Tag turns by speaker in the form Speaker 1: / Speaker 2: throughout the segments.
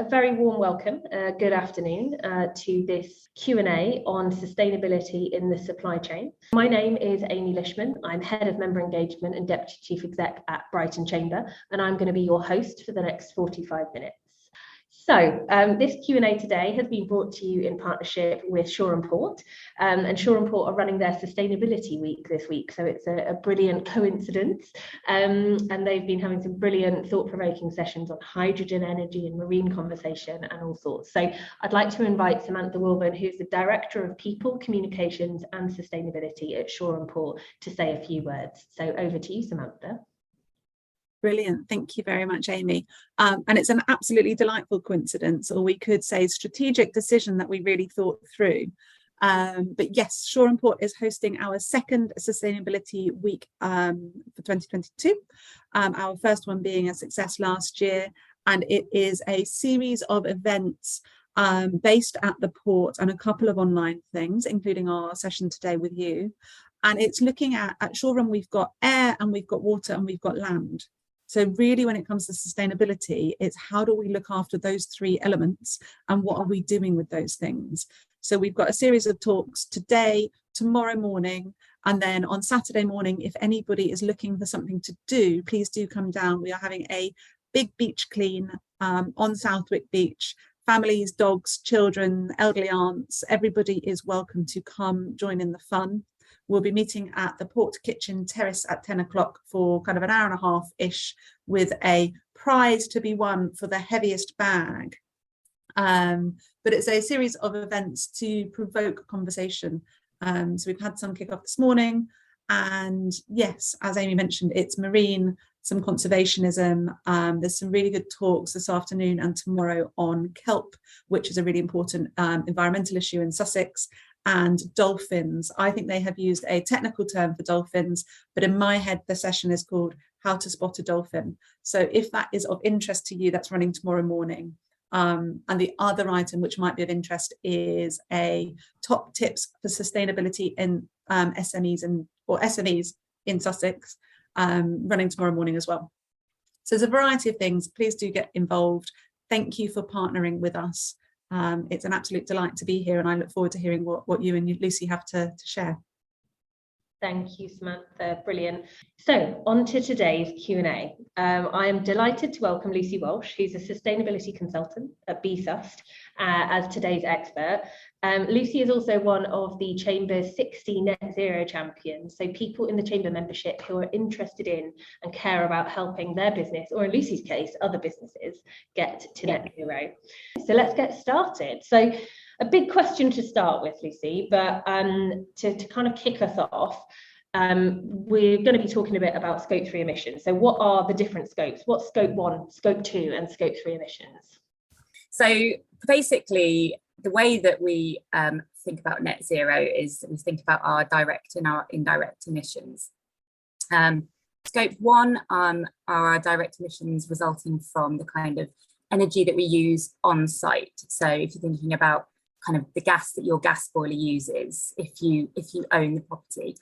Speaker 1: a very warm welcome, good afternoon, to this Q&A on sustainability in the supply chain. My name is Amy Lishman. I'm Head of Member Engagement and Deputy Chief Exec at Brighton Chamber, and I'm going to be your host for the next 45 minutes. So this Q&A today has been brought to you in partnership with Shore & Port, and Shore & Port are running their Sustainability Week this week, so it's a brilliant coincidence, and they've been having some brilliant thought-provoking sessions on hydrogen, energy and marine conversation and all sorts. So I'd like to invite Samantha Wilburn, who's the Director of People, Communications and Sustainability at Shore & Port, to say a few words. So over to you, Samantha.
Speaker 2: Brilliant. Thank you very much, Amy. And it's an absolutely delightful coincidence, or we could say strategic decision that we really thought through. But yes, Shore & Port is hosting our second Sustainability Week for 2022, our first one being a success last year. And it is a series of events based at the port and a couple of online things, including our session today with you. And it's looking at Shore, we've got air and we've got water and we've got land. So really, when it comes to sustainability, it's how do we look after those three elements and what are we doing with those things? So we've got a series of talks today, tomorrow morning, and then on Saturday morning, if anybody is looking for something to do, please do come down. We are having a big beach clean on Southwick Beach. Families, dogs, children, elderly aunts, everybody is welcome to come join in the fun. We'll be meeting at the Port Kitchen Terrace at 10 o'clock for kind of an hour and a half-ish with a prize to be won for the heaviest bag. But it's a series of events to provoke conversation. So we've had some kick off this morning. And yes, as Amy mentioned, it's marine, some conservationism. There's some really good talks this afternoon and tomorrow on kelp, which is a really important environmental issue in Sussex. And dolphins. I think they have used a technical term for dolphins, but in my head, the session is called How to Spot a Dolphin. So if that is of interest to you, that's running tomorrow morning. And the other item which might be of interest is a top tips for sustainability in SMEs in Sussex, running tomorrow morning as well. So there's a variety of things. Please do get involved. Thank you for partnering with us. It's an absolute delight to be here, and I look forward to hearing what you and Lucy have to share.
Speaker 1: Thank you, Samantha. Brilliant. So on to today's Q&A. I am delighted to welcome Lucy Walsh, who's a sustainability consultant at BSUST, as today's expert. Lucy is also one of the Chamber's 60 net zero champions, so people in the Chamber membership who are interested in and care about helping their business, or in Lucy's case, other businesses, get to net zero. So let's get started. So a big question to start with, Lucy, but to kind of kick us off, we're going to be talking a bit about Scope 3 emissions. So what are the different scopes? What's Scope 1, Scope 2 and Scope 3 emissions?
Speaker 3: So basically, the way that we think about net zero is we think about our direct and our indirect emissions. Scope 1 are our direct emissions resulting from the kind of energy that we use on site. So if you're thinking about kind of the gas that your gas boiler uses, if you own the property,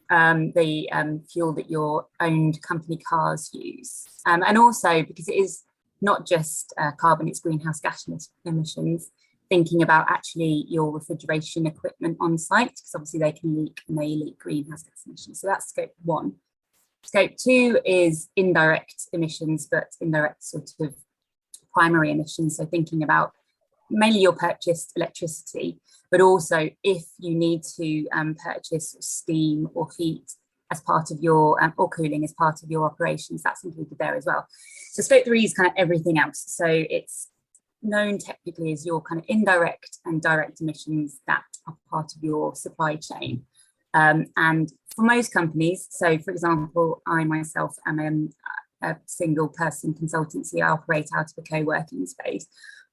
Speaker 3: the fuel that your owned company cars use, and also because it is not just carbon, it's greenhouse gas emissions, thinking about actually your refrigeration equipment on site, because obviously they can leak and they leak greenhouse gas emissions. So that's Scope 1. Scope 2 is indirect emissions, but indirect sort of primary emissions. So thinking about mainly your purchased electricity, but also if you need to purchase steam or heat as part of your, or cooling as part of your operations, that's included there as well. So Scope 3 is kind of everything else. So it's known technically as your kind of indirect and direct emissions that are part of your supply chain. And for most companies, so for example, I myself am a single person consultancy. I operate out of a co-working space.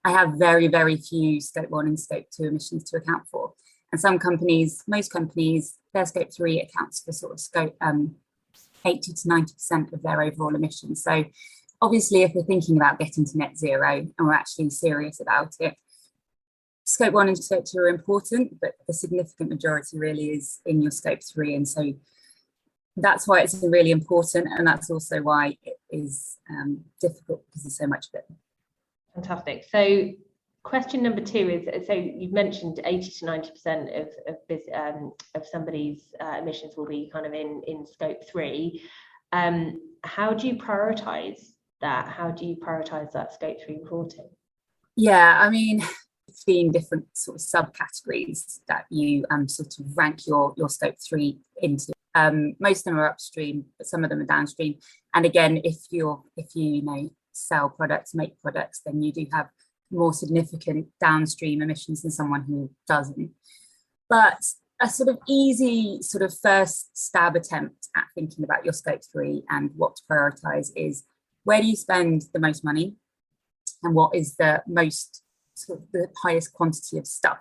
Speaker 3: I have very, very few Scope 1 and Scope 2 emissions to account for. And some companies, most companies, their Scope 3 accounts for sort of Scope 80 to 90% of their overall emissions. So obviously, if we're thinking about getting to net zero and we're actually serious about it, Scope 1 and Scope 2 are important, but the significant majority really is in your Scope 3. And so that's why it's really important. And that's also why it is difficult, because there's so much of it.
Speaker 1: Fantastic. So question number 2 is, so you've mentioned 80 to 90% of somebody's emissions will be kind of in scope 3. How do you prioritize that? How do you prioritize that scope 3 reporting?
Speaker 3: Yeah, I mean, 15 different sort of subcategories that you sort of rank your scope 3 into. Most of them are upstream, but some of them are downstream. And again, if you sell products, make products, then you do have more significant downstream emissions than someone who doesn't. But a sort of easy sort of first stab attempt at thinking about your scope 3 and what to prioritize is, where do you spend the most money, and what is the most sort of the highest quantity of stuff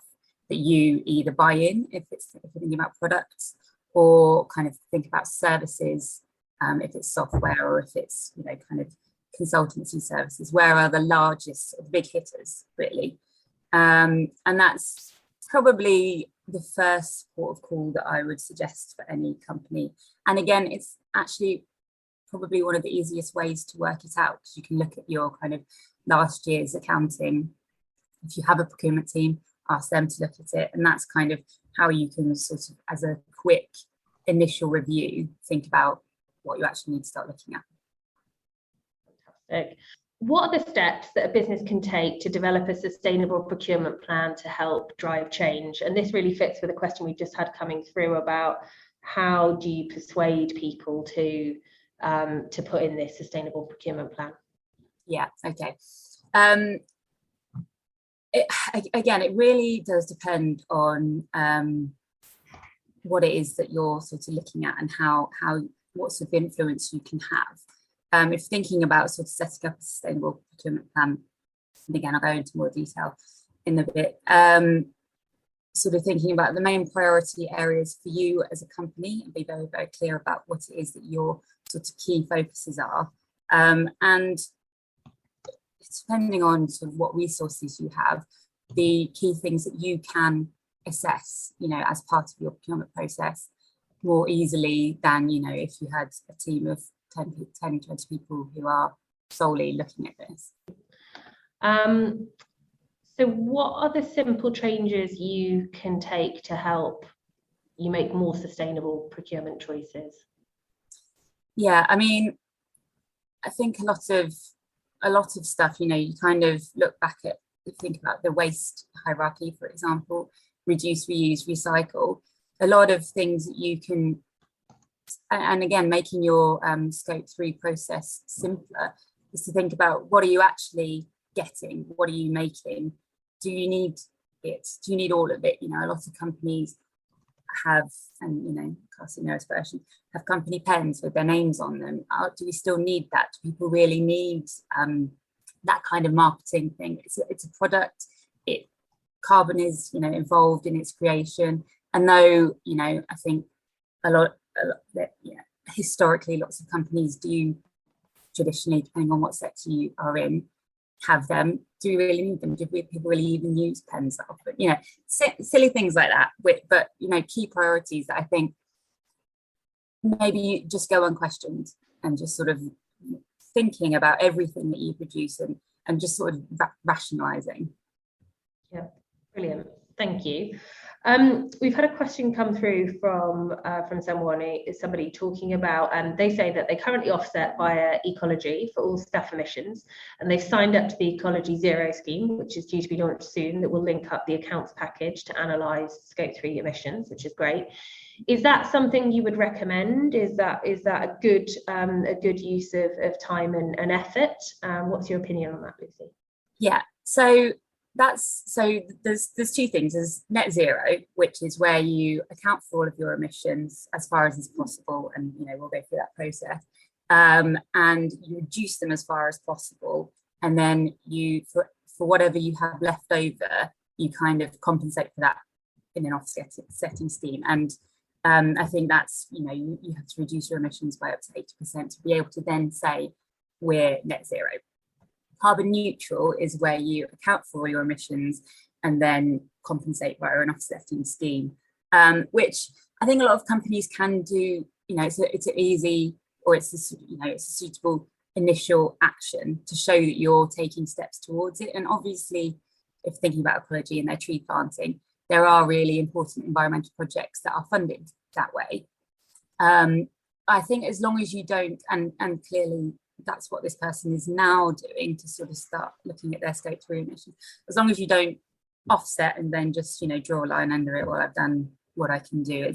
Speaker 3: that you either buy in if you're thinking about products, or kind of think about services, if it's software or if it's kind of consultancy services. Where are the largest sort of big hitters really? And that's probably the first port of call that I would suggest for any company. And again, it's actually probably one of the easiest ways to work it out, because you can look at your kind of last year's accounting. If you have a procurement team, ask them to look at it, and that's kind of how you can sort of, as a quick initial review, think about what you actually need to start looking at.
Speaker 1: Fantastic. What are the steps that a business can take to develop a sustainable procurement plan to help drive change? And this really fits with a question we just had coming through about how do you persuade people to put in this sustainable procurement plan?
Speaker 3: Yeah, okay. It really does depend on what it is that you're sort of looking at, and what sort of influence you can have. If thinking about sort of setting up a sustainable procurement plan, and again, I'll go into more detail in a bit, sort of thinking about the main priority areas for you as a company, and be very, very clear about what it is that your sort of key focuses are. And depending on sort of what resources you have, the key things that you can assess, as part of your procurement process more easily than, if you had a team of 10, 20 people who are solely looking at this.
Speaker 1: So what are the simple changes you can take to help you make more sustainable procurement choices?
Speaker 3: Yeah, I mean, I think a lot of stuff, you kind of look back at, think about the waste hierarchy, for example, reduce, reuse, recycle. A lot of things that you can, and again, making your scope 3 process simpler, is to think about, what are you actually getting? What are you making? Do you need it? Do you need all of it? A lot of companies have, and casting no aspersion, have company pens with their names on them. Do we still need that? Do people really need that kind of marketing thing? It's a product. Carbon is involved in its creation, and though I think a lot historically, lots of companies do traditionally, depending on what sector you are in, have them. Do we really need them? Do people really even use pens that often? Silly things like that. But key priorities that I think maybe you just go unquestioned, and just sort of thinking about everything that you produce, and just sort of rationalizing.
Speaker 1: Yeah, brilliant. Thank you. We've had a question come through from somebody talking about, they say that they currently offset via Ecology for all staff emissions, and they've signed up to the Ecology Zero scheme, which is due to be launched soon, that will link up the accounts package to analyse scope 3 emissions, which is great. Is that something you would recommend? Is that a good use of time and effort? What's your opinion on that, Lucy?
Speaker 3: Yeah, so there's two things. There's net zero, which is where you account for all of your emissions as far as is possible, and we'll go through that process, and you reduce them as far as possible, and then you for whatever you have left over, you kind of compensate for that in an offsetting scheme. And I think that's you have to reduce your emissions by up to 80% to be able to then say we're net zero. Carbon neutral is where you account for all your emissions and then compensate via an offsetting scheme, which I think a lot of companies can do. It's an easy, or it's a suitable initial action to show that you're taking steps towards it. And obviously, if thinking about Ecology and their tree planting, there are really important environmental projects that are funded that way. I think as long as you don't, and clearly that's what this person is now doing, to sort of start looking at their scope 3 emissions, as long as you don't offset and then just, draw a line under it, well, I've done what I can do.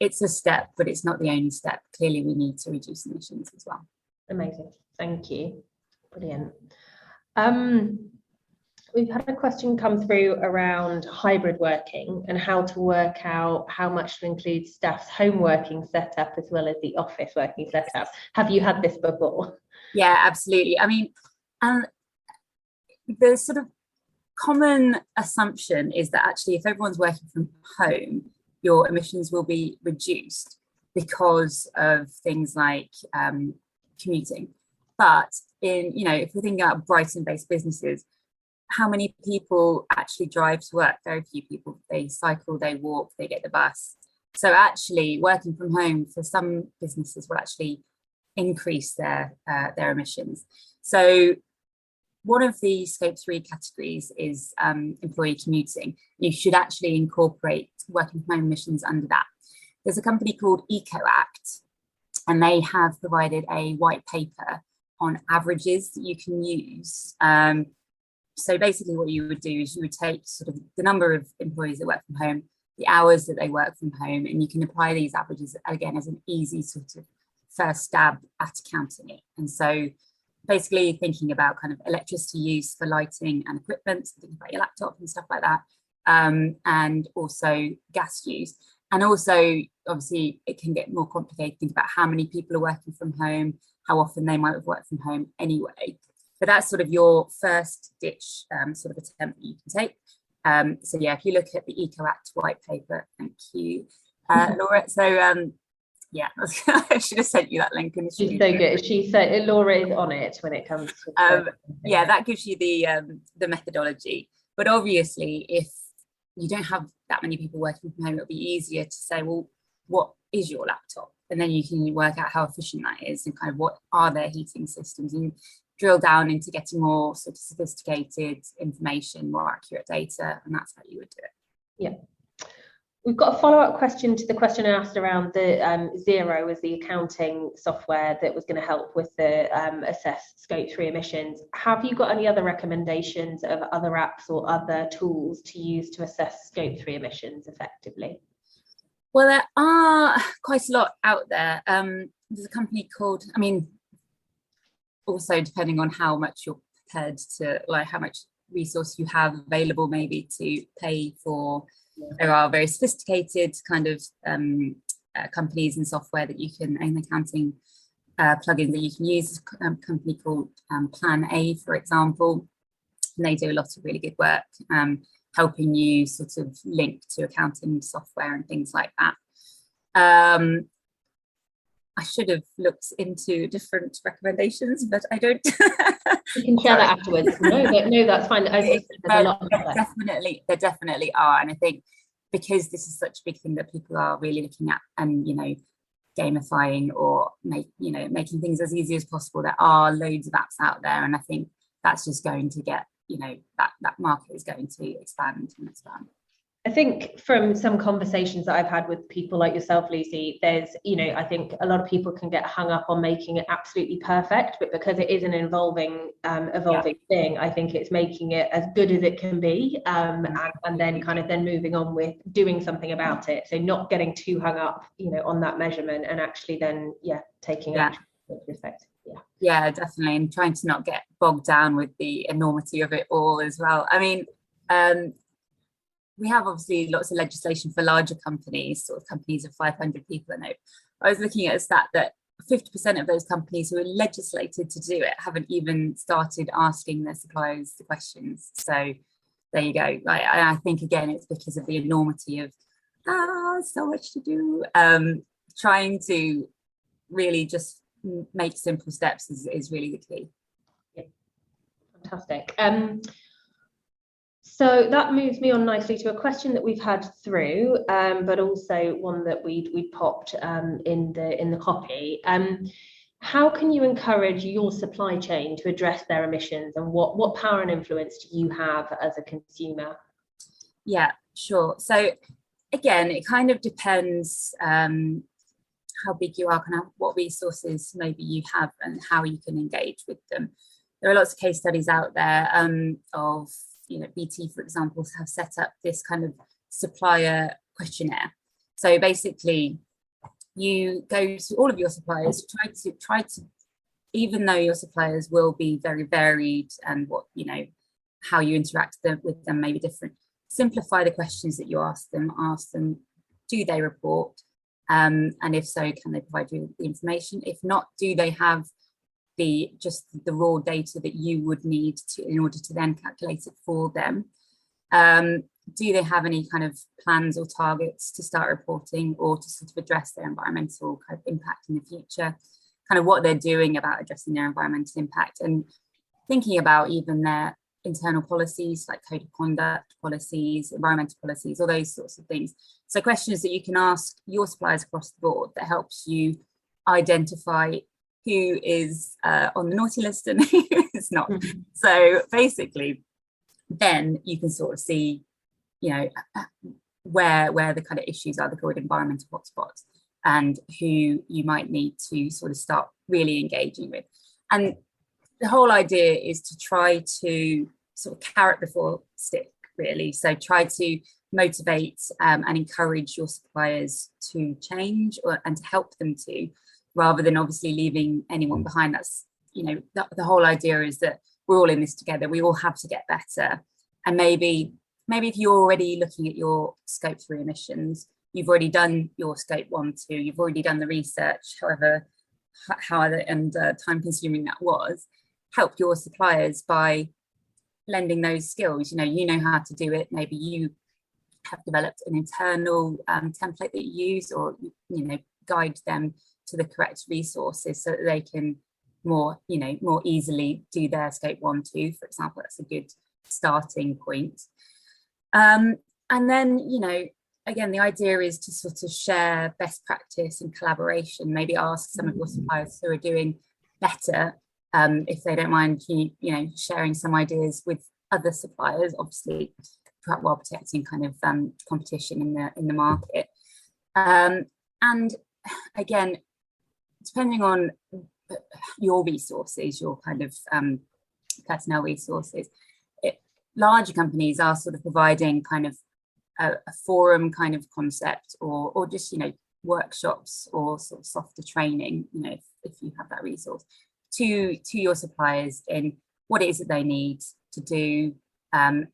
Speaker 3: It's a step, but it's not the only step. Clearly we need to reduce emissions as well.
Speaker 1: Amazing, thank you, brilliant. We've had a question come through around hybrid working and how to work out how much to include staff's home working setup as well as the office working setup. Have you had this before?
Speaker 3: Yeah, absolutely. I mean, the sort of common assumption is that actually if everyone's working from home, your emissions will be reduced because of things like commuting. But if we're thinking about Brighton-based businesses, how many people actually drive to work? Very few people. They cycle, they walk, they get the bus. So actually working from home for some businesses will actually increase their emissions. So one of the scope 3 categories is employee commuting. You should actually incorporate working from home emissions under that. There's a company called Ecology, and they have provided a white paper on averages that you can use. So basically what you would do is you would take sort of the number of employees that work from home, the hours that they work from home, and you can apply these averages again as an easy sort of first stab at counting it. And so basically thinking about kind of electricity use for lighting and equipment, so thinking about your laptop and stuff like that, and also gas use. And also, obviously, it can get more complicated. Think about how many people are working from home, how often they might have worked from home anyway. But that's sort of your first ditch sort of attempt that you can take. So yeah, if you look at the Ecology white paper, thank you, Laura. So yeah, I should have sent you that link. In the
Speaker 1: She's so good. She said Laura is on it when it comes to
Speaker 3: yeah, that gives you the methodology. But obviously, if you don't have that many people working from home, it'll be easier to say, well, what is your laptop? And then you can work out how efficient that is and kind of what are their heating systems, and drill down into getting more sort of sophisticated information, more accurate data, and that's how you would do it.
Speaker 1: Yeah. We've got a follow-up question to the question I asked around the Zero as the accounting software that was going to help with the assess scope 3 emissions. Have you got any other recommendations of other apps or other tools to use to assess scope 3 emissions effectively?
Speaker 3: Well, there are quite a lot out there. There's a company called, also depending on how much you're prepared to, like how much resource you have available maybe to pay for. There are very sophisticated kind of companies and software that you can, and accounting plugins that you can use. A company called Plan A, for example, and they do a lot of really good work helping you sort of link to accounting software and things like that. I should have looked into different recommendations, but I don't.
Speaker 1: You can share that afterwards. No, that's fine.
Speaker 3: There definitely are, and I think because this is such a big thing that people are really looking at, and gamifying or making things as easy as possible. There are loads of apps out there, and I think that's just going to get that market is going to expand and expand.
Speaker 1: I think from some conversations that I've had with people like yourself, Lucy, there's, I think a lot of people can get hung up on making it absolutely perfect, but because it is an evolving thing, I think it's making it as good as it can be, and then kind of moving on with doing something about it. So not getting too hung up, on that measurement, and actually then, taking action with respect.
Speaker 3: Yeah, definitely, and trying to not get bogged down with the enormity of it all as well. We have obviously lots of legislation for larger companies, sort of companies of 500 people and over. I was looking at a stat that 50% of those companies who are legislated to do it haven't even started asking their suppliers the questions. So there you go. I think, again, it's because of the enormity of, so much to do. Trying to really just make simple steps is really the key.
Speaker 1: Yeah. Fantastic. So that moves me on nicely to a question that we've had through, but also one that we popped in the copy. how can you encourage your supply chain to address their emissions, and what power and influence do you have as a consumer?
Speaker 3: Yeah, sure. So again, it kind of depends how big you are, kind of what resources maybe you have and how you can engage with them. There are lots of case studies out there of, BT, for example, have set up this kind of supplier questionnaire. So basically, you go to all of your suppliers, try to, even though your suppliers will be very varied and how you interact with them may be different, simplify the questions that you ask them, do they report? And if so, can they provide you with the information? If not, do they have the raw data that you would need in order to then calculate it for them? Do they have any kind of plans or targets to start reporting or to sort of address their environmental kind of impact in the future? Kind of what they're doing about addressing their environmental impact, and thinking about even their internal policies like code of conduct policies, environmental policies, all those sorts of things. So questions that you can ask your suppliers across the board that helps you identify who is on the naughty list and who is not. Mm-hmm. So basically, then you can sort of see, where the kind of issues are, the called environmental hotspots, and who you might need to sort of start really engaging with. And the whole idea is to try to sort of carrot before stick, really. So try to motivate and encourage your suppliers to change and to help them to, rather than obviously leaving anyone behind. That's, the whole idea is that we're all in this together. We all have to get better. And maybe if you're already looking at your scope 3 emissions, you've already done your scope 1, 2, you've already done the research, however time consuming that was, help your suppliers by lending those skills. You know how to do it. Maybe you have developed an internal template that you use, or guide them to the correct resources so that they can more easily do their scope 1, 2, for example. That's a good starting point. And then again, the idea is to sort of share best practice and collaboration. Maybe ask some of your suppliers who are doing better, if they don't mind, sharing some ideas with other suppliers, obviously while protecting kind of competition in the market. And again, depending on your resources, your kind of personnel resources, larger companies are sort of providing kind of a forum kind of concept, or just workshops or sort of softer training, if you have that resource, to your suppliers in what it is that they need to do, and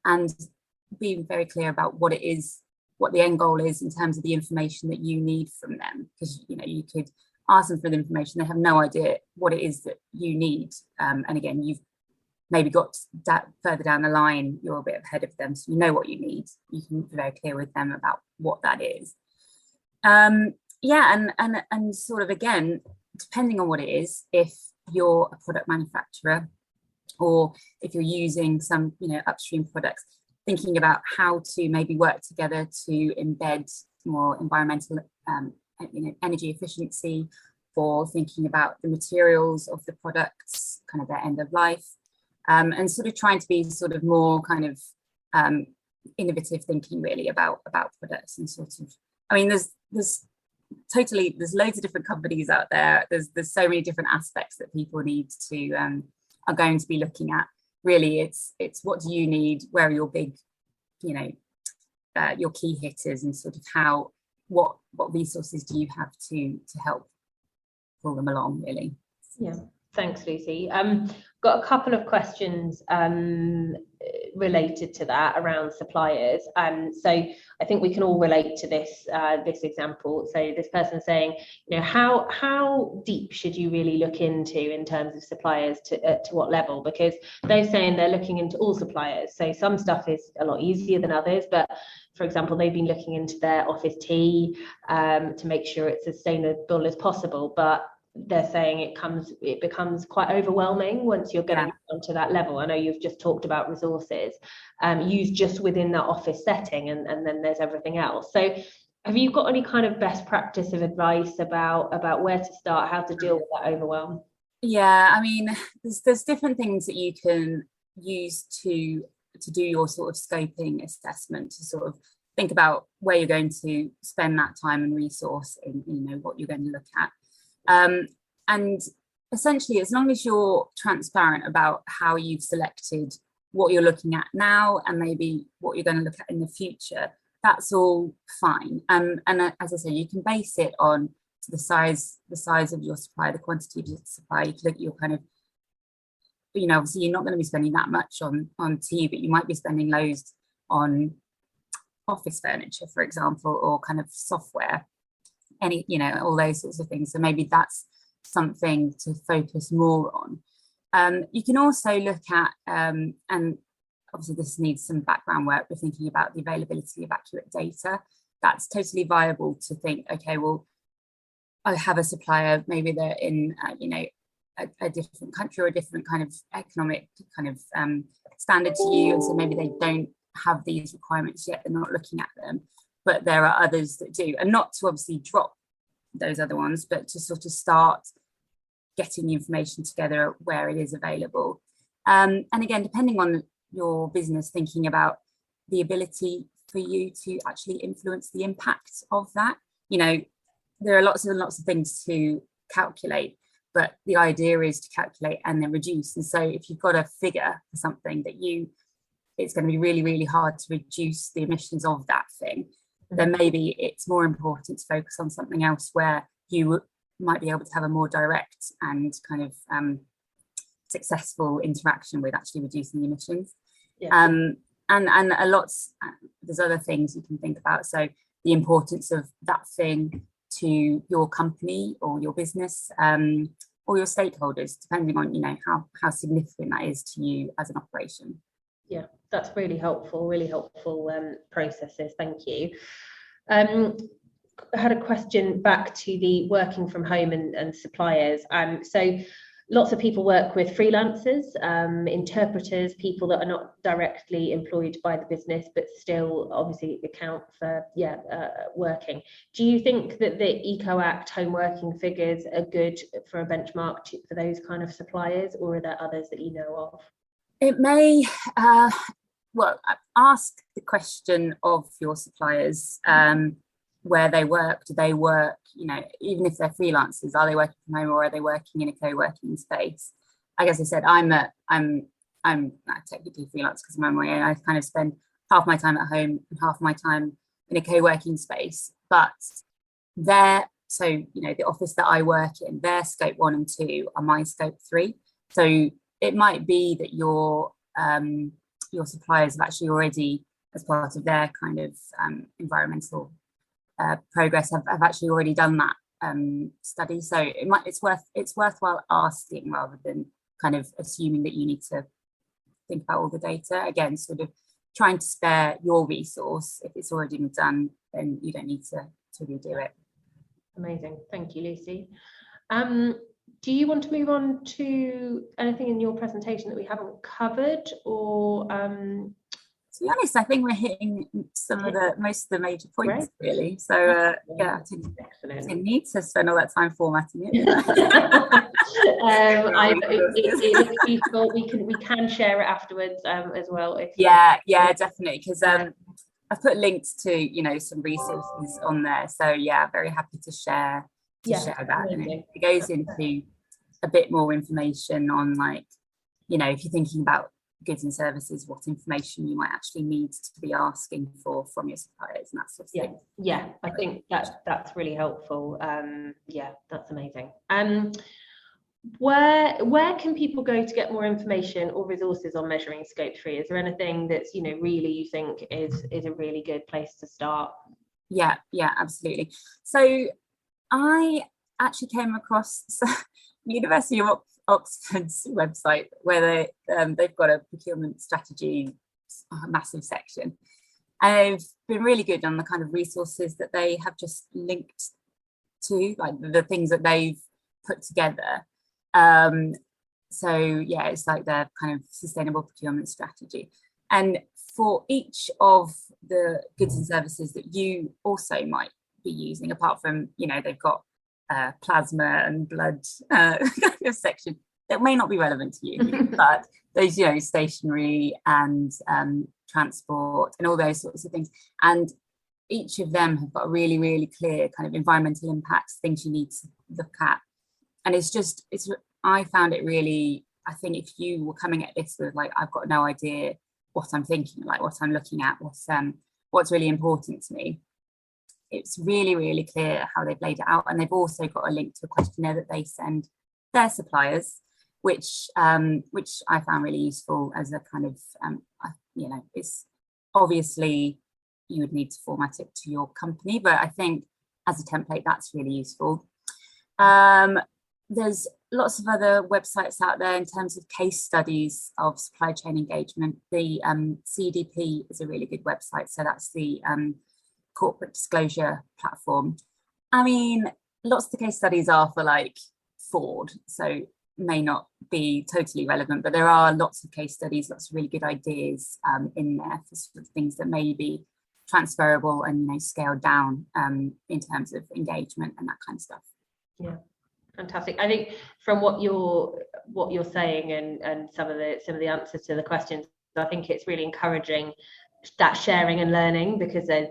Speaker 3: being very clear about what the end goal is in terms of the information that you need from them. Because you could ask them for the information, they have no idea what it is that you need, and again, you've maybe got that further down the line, you're a bit ahead of them, so you know what you need. You can be very clear with them about what that is. And sort of, again, depending on what it is, if you're a product manufacturer or if you're using some upstream products, thinking about how to maybe work together to embed more environmental energy efficiency, for thinking about the materials of the products, kind of their end of life. And sort of trying to be sort of more kind of innovative thinking really about products, and sort of, there's loads of different companies out there. There's so many different aspects that people need to are going to be looking at. Really, it's what do you need? Where are your big, your key hitters, and sort of what resources do you have to help pull them along, really?
Speaker 1: Yeah. Thanks, Lucy. Got a couple of questions related to that around suppliers. So I think we can all relate to this example. So this person saying, how deep should you really look into in terms of suppliers, to what level? Because they're saying they're looking into all suppliers. So some stuff is a lot easier than others, but for example, they've been looking into their office tea to make sure it's as sustainable as possible, but they're saying it becomes quite overwhelming once you're getting onto that level. I know you've just talked about resources used just within that office setting, and then there's everything else. So Have you got any kind of best practice of advice about where to start, how to deal with that overwhelm?
Speaker 3: Yeah, I mean, there's different things that you can use to do your sort of scoping assessment, to sort of think about where you're going to spend that time and resource in, what you're going to look at. And essentially, as long as you're transparent about how you've selected what you're looking at now and maybe what you're going to look at in the future, that's all fine. And as I say, you can base it on the size of your supply, the quantity of your supply. You can look at your kind of, obviously you're not going to be spending that much on tea, but you might be spending loads on office furniture, for example, or kind of software, all those sorts of things. So maybe that's something to focus more on. You can also look at, and obviously this needs some background work, we're thinking about the availability of accurate data. That's totally viable to think, okay, well, I have a supplier, maybe they're in, a different country or a different kind of economic kind of standard to you. And so maybe they don't have these requirements yet, they're not looking at them, but there are others that do. And not to obviously drop those other ones, but to sort of start getting the information together where it is available. And again, depending on your business, thinking about the ability for you to actually influence the impact of that. There are lots and lots of things to calculate, but the idea is to calculate and then reduce. And so if you've got a figure for something that it's going to be really, really hard to reduce the emissions of that thing, then maybe it's more important to focus on something else where you might be able to have a more direct and kind of successful interaction with actually reducing the emissions. Yeah. And a lot, there's other things you can think about. So the importance of that thing to your company or your business or your stakeholders, depending on how significant that is to you as an operation.
Speaker 1: Yeah, that's really helpful processes. Thank you. I had a question back to the working from home and suppliers. So lots of people work with freelancers, interpreters, people that are not directly employed by the business, but still obviously account for working. Do you think that the Eco Act home working figures are good for a benchmark for those kind of suppliers, or are there others that you know of?
Speaker 3: It may, ask the question of your suppliers, where they work. Do they work, even if they're freelancers, are they working from home or are they working in a co-working space? I guess I said, I'm not technically freelance because I'm on my own. I kind of spend half my time at home and half my time in a co-working space, but the office that I work in, their scope 1 and 2 are my scope 3. So it might be that your suppliers have actually already, as part of their kind of environmental progress, have actually already done that study. So it's worthwhile asking rather than kind of assuming that you need to think about all the data. Again, sort of trying to spare your resource. If it's already been done, then you don't need to redo it.
Speaker 1: Amazing, thank you, Lucy. Do you want to move on to anything in your presentation that we haven't covered, or
Speaker 3: to be honest, I think we're hitting most of the major points, really. So I didn't need to spend all that time formatting it.
Speaker 1: It looks useful. We can share it afterwards as well.
Speaker 3: Definitely, because I've put links to some resources on there. So very happy to share that. And it goes into a bit more information on, like, if you're thinking about goods and services, what information you might actually need to be asking for from your suppliers and that sort of thing.
Speaker 1: Yeah, I think that's really helpful. That's amazing. Where can people go to get more information or resources on measuring scope 3? Is there anything that's really you think is a really good place to start?
Speaker 3: Yeah, absolutely. So I actually came across University of Oxford's website, where they've got a procurement strategy, massive section, and they've been really good on the kind of resources that they have just linked to, like the things that they've put together. It's like their kind of sustainable procurement strategy. And for each of the goods and services that you also might be using, apart from, they've got plasma and blood kind of section that may not be relevant to you, but those, stationery and transport and all those sorts of things. And each of them have got really, really clear kind of environmental impacts, things you need to look at. And I found it really, I think if you were coming at this with like, I've got no idea what I'm thinking, like what I'm looking at, what's really important to me, it's really, really clear how they've laid it out. And they've also got a link to a questionnaire that they send their suppliers, which I found really useful as a kind of, it's obviously you would need to format it to your company, but I think as a template, that's really useful. There's lots of other websites out there in terms of case studies of supply chain engagement. The CDP is a really good website. So that's the corporate disclosure platform. I mean, lots of the case studies are for like Ford, so may not be totally relevant, but there are lots of case studies, lots of really good ideas in there for sort of things that may be transferable and scaled down in terms of engagement and that kind of stuff.
Speaker 1: Yeah, fantastic. I think from what you're saying and some of the answers to the questions, I think it's really encouraging that sharing and learning, because there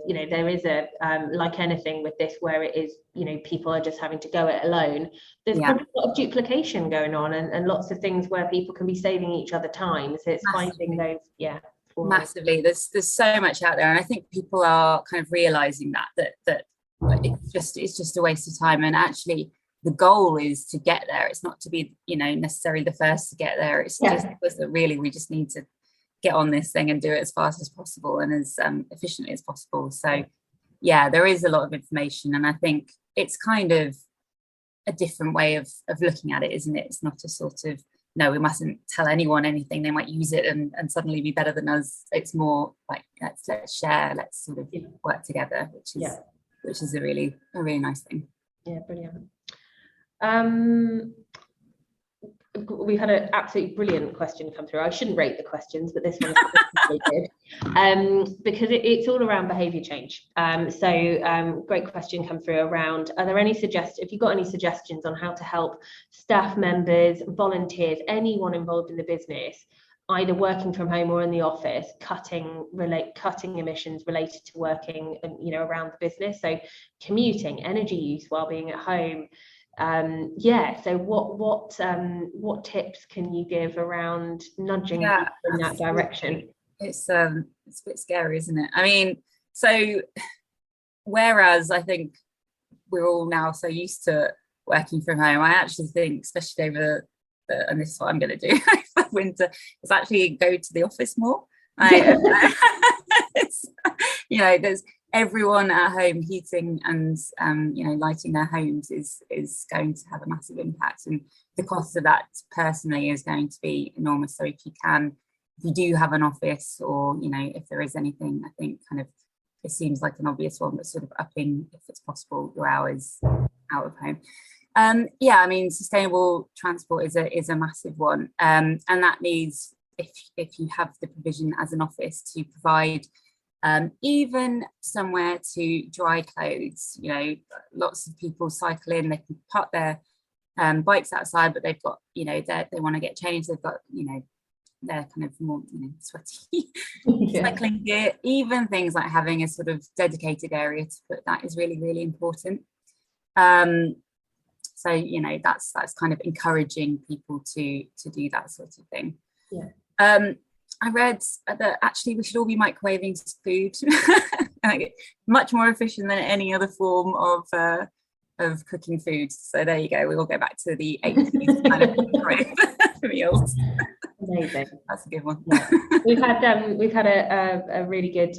Speaker 1: is a like anything with this where it is people are just having to go it alone. There's probably a lot of duplication going on and lots of things where people can be saving each other time. So it's finding those
Speaker 3: massively. There's so much out there, and I think people are kind of realizing that it's just a waste of time. And actually, the goal is to get there. It's not to be necessarily the first to get there. It's just that really we just need to get on this thing and do it as fast as possible and as efficiently as possible. So there is a lot of information, and I think it's kind of a different way of looking at it, isn't it? It's not a sort of, no, we mustn't tell anyone anything, they might use it and suddenly be better than us. It's more like let's share, let's sort of work together, which is a really nice thing.
Speaker 1: Yeah, brilliant. We've had an absolutely brilliant question come through. I shouldn't rate the questions, but this one is really good because it's all around behaviour change. Great question come through around, are there any if you've got any suggestions on how to help staff members, volunteers, anyone involved in the business, either working from home or in the office, cutting emissions related to working around the business, so commuting, energy use while being at home. So what tips can you give around nudging people in that direction?
Speaker 3: It's a bit scary, isn't it? I mean, so whereas I think we're all now so used to working from home, I actually think, especially over and this is what I'm going to do for winter, is actually go to the office more. There's everyone at home heating and lighting their homes is going to have a massive impact, and the cost of that personally is going to be enormous. So if you do have an office, or if there is anything, I think kind of it seems like an obvious one, but sort of upping, if it's possible, your hours out of home. I mean, sustainable transport is a massive one, and that needs, if you have the provision as an office to provide even somewhere to dry clothes. Lots of people cycle in, they can park their bikes outside, but they've got they want to get changed, they've got they're kind of more sweaty cycling gear. Even things like having a sort of dedicated area to put that is really, really important. So that's kind of encouraging people to do that sort of thing. I read that actually we should all be microwaving food. Much more efficient than any other form of cooking food. So there you go. We will go back to the 80s kind of microwave meals.
Speaker 1: Amazing.
Speaker 3: That's a good one.
Speaker 1: Yeah. We've had a really good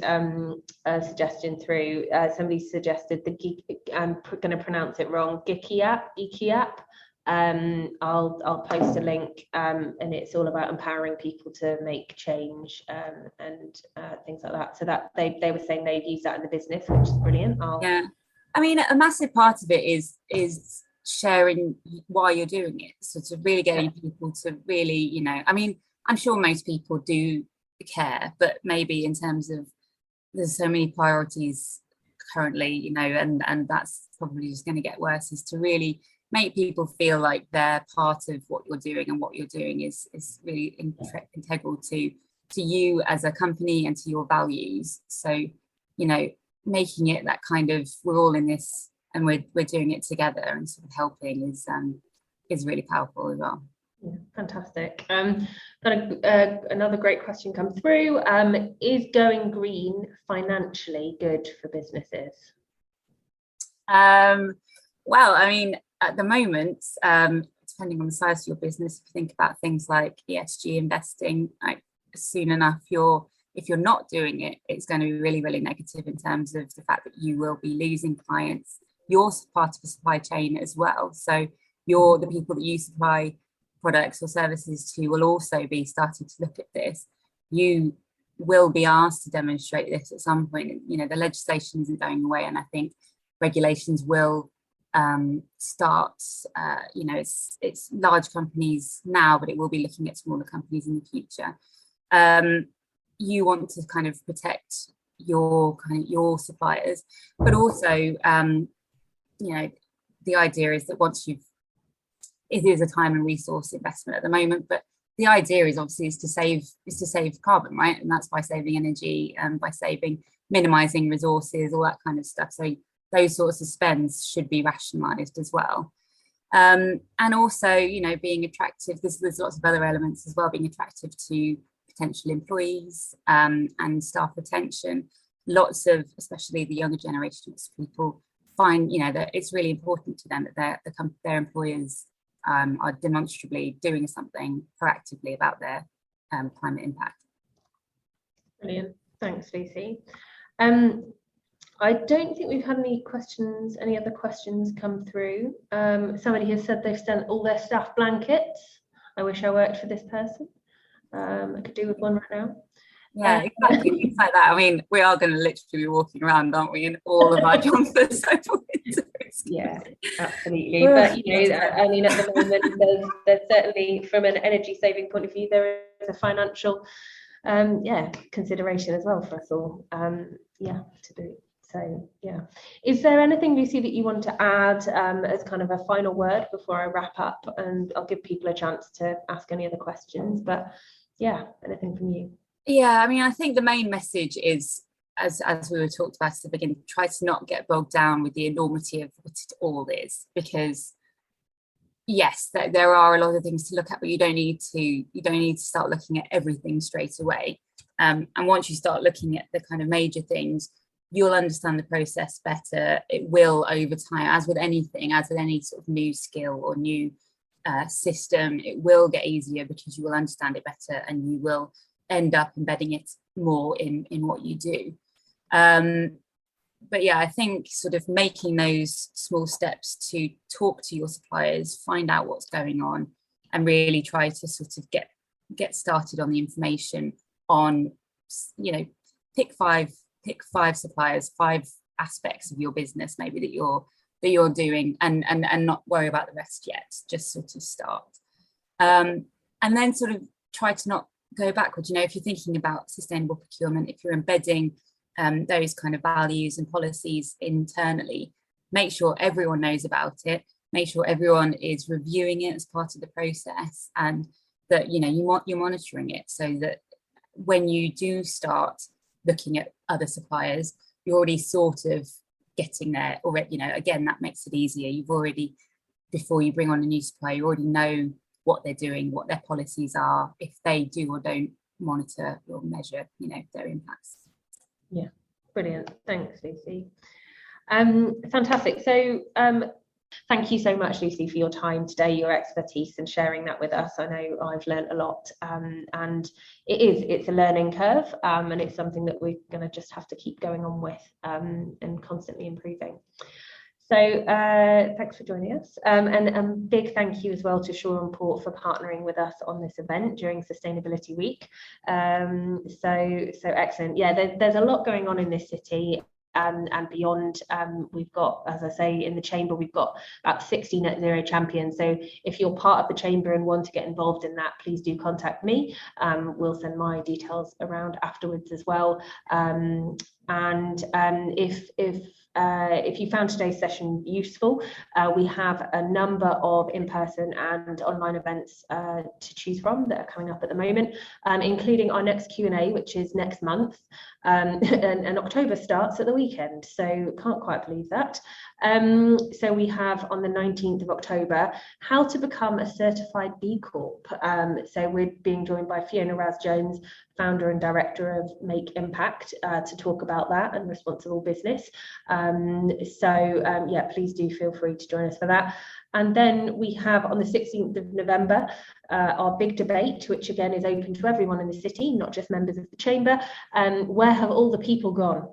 Speaker 1: suggestion through. Somebody suggested I'm going to pronounce it wrong. Ikiap. I'll post a link, and it's all about empowering people to make change and things like that. So that they were saying they've used that in the business, which is brilliant.
Speaker 3: I mean, a massive part of it is sharing why you're doing it, so to really getting people to really, I mean, I'm sure most people do care, but maybe in terms of there's so many priorities currently, you know, and that's probably just going to get worse, is to really make people feel like they're part of what you're doing, and what you're doing is really integral to you as a company and to your values. So, you know, making it that kind of, we're all in this and we're doing it together and sort of helping is really powerful as well.
Speaker 1: Yeah, fantastic. Got another great question come through. Is going green financially good for businesses?
Speaker 3: Well, I mean, at the moment, depending on the size of your business, if you think about things like ESG investing, like soon enough, if you're not doing it, it's going to be really, really negative in terms of the fact that you will be losing clients. You're part of the supply chain as well. So the people that you supply products or services to will also be starting to look at this. You will be asked to demonstrate this at some point. You know, the legislation isn't going away, and I think regulations will start. You know, it's large companies now, but it will be looking at smaller companies in the future. You want to kind of protect your suppliers, but also, you know, the idea is that it is a time and resource investment at the moment, but the idea is obviously is to save carbon, right? And that's by saving energy and by minimizing resources, all that kind of stuff. So those sorts of spends should be rationalized as well. And also, you know, being attractive, there's lots of other elements as well, being attractive to potential employees and staff retention. Lots of, especially the younger generations, people find, you know, that it's really important to them that their employers are demonstrably doing something proactively about their climate impact.
Speaker 1: Brilliant. Thanks, Lucy. I don't think we've had any other questions come through. Somebody has said they've sent all their staff blankets. I wish I worked for this person. I could do with one right now.
Speaker 3: Yeah, exactly. Things like that. I mean, we are going to literally be walking around, aren't we, in all of our jumpers over winter.
Speaker 1: Yeah, absolutely. But you know, I mean, at the moment, there's certainly, from an energy saving point of view, there is a financial, consideration as well for us all. To do. So yeah, is there anything, Lucy, that you want to add as kind of a final word before I wrap up? And I'll give people a chance to ask any other questions. But yeah, anything from you?
Speaker 3: Yeah, I mean, I think the main message is, as we were talked about at the beginning, try to not get bogged down with the enormity of what it all is, because yes, there are a lot of things to look at, but you don't need to start looking at everything straight away. And once you start looking at the kind of major things, you'll understand the process better. It will, over time, as with anything, as with any sort of new skill or new system, it will get easier because you will understand it better and you will end up embedding it more in what you do. But yeah, I think sort of making those small steps to talk to your suppliers, find out what's going on, and really try to sort of get started on the information on, you know, pick five suppliers, 5 aspects of your business maybe that you're doing, and not worry about the rest yet. Just sort of start, and then sort of try to not go backwards. You know, if you're thinking about sustainable procurement, if you're embedding those kind of values and policies internally, make sure everyone knows about it, make sure everyone is reviewing it as part of the process, and that, you know, you're monitoring it, so that when you do start looking at other suppliers, you're already sort of getting there already. You know, again, that makes it easier. You've already, before you bring on a new supplier, you already know what they're doing, what their policies are, if they do or don't monitor or measure, you know, their impacts.
Speaker 1: Yeah, brilliant. Thanks, Lucy. Fantastic. So thank you so much, Lucy, for your time today, your expertise, and sharing that with us. I know I've learned a lot, and it's a learning curve, and it's something that we're going to just have to keep going on with and constantly improving. So thanks for joining us, and big thank you as well to Shaw & Port for partnering with us on this event during Sustainability Week. So excellent. Yeah, there's a lot going on in this city, and beyond. We've got, as I say, in the Chamber, we've got about 60 net zero champions. So if you're part of the Chamber and want to get involved in that, please do contact me. We'll send my details around afterwards as well. If you found today's session useful, we have a number of in-person and online events to choose from that are coming up at the moment, including our next Q&A, which is next month, and October starts at the weekend, so can't quite believe that. So we have on the 19th of October, how to become a certified B Corp. So we're being joined by Fiona Raz-Jones, founder and director of Make Impact, to talk about that and responsible business. Yeah, please do feel free to join us for that. And then we have on the 16th of November, our big debate, which again is open to everyone in the city, not just members of the Chamber. Where have all the people gone?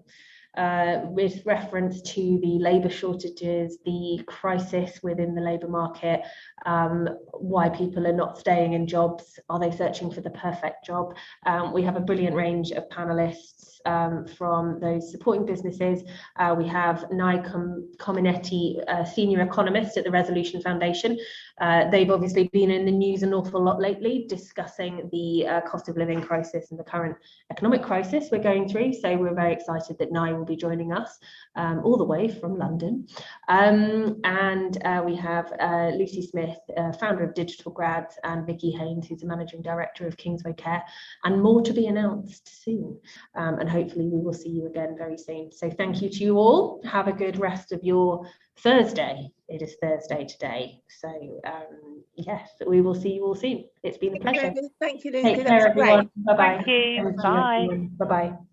Speaker 1: With reference to the labour shortages, the crisis within the labour market, why people are not staying in jobs, are they searching for the perfect job? We have a brilliant range of panellists from those supporting businesses. We have Nai Cominetti, senior economist at the Resolution Foundation. They've obviously been in the news an awful lot lately, discussing the cost of living crisis and the current economic crisis we're going through. So we're very excited that Nai will be joining us all the way from London. We have Lucy Smith, founder of Digital Grads, and Vicky Haynes, who's the managing director of Kingsway Care, and more to be announced soon. And hopefully we will see you again very soon. So thank you to you all. Have a good rest of your Thursday. It is Thursday today. So yes, we will see you all soon. It's been a pleasure.
Speaker 2: Thank you, Lucy.
Speaker 1: Take care, everyone. Bye-bye.
Speaker 4: Thank you. Bye.
Speaker 1: Bye-bye.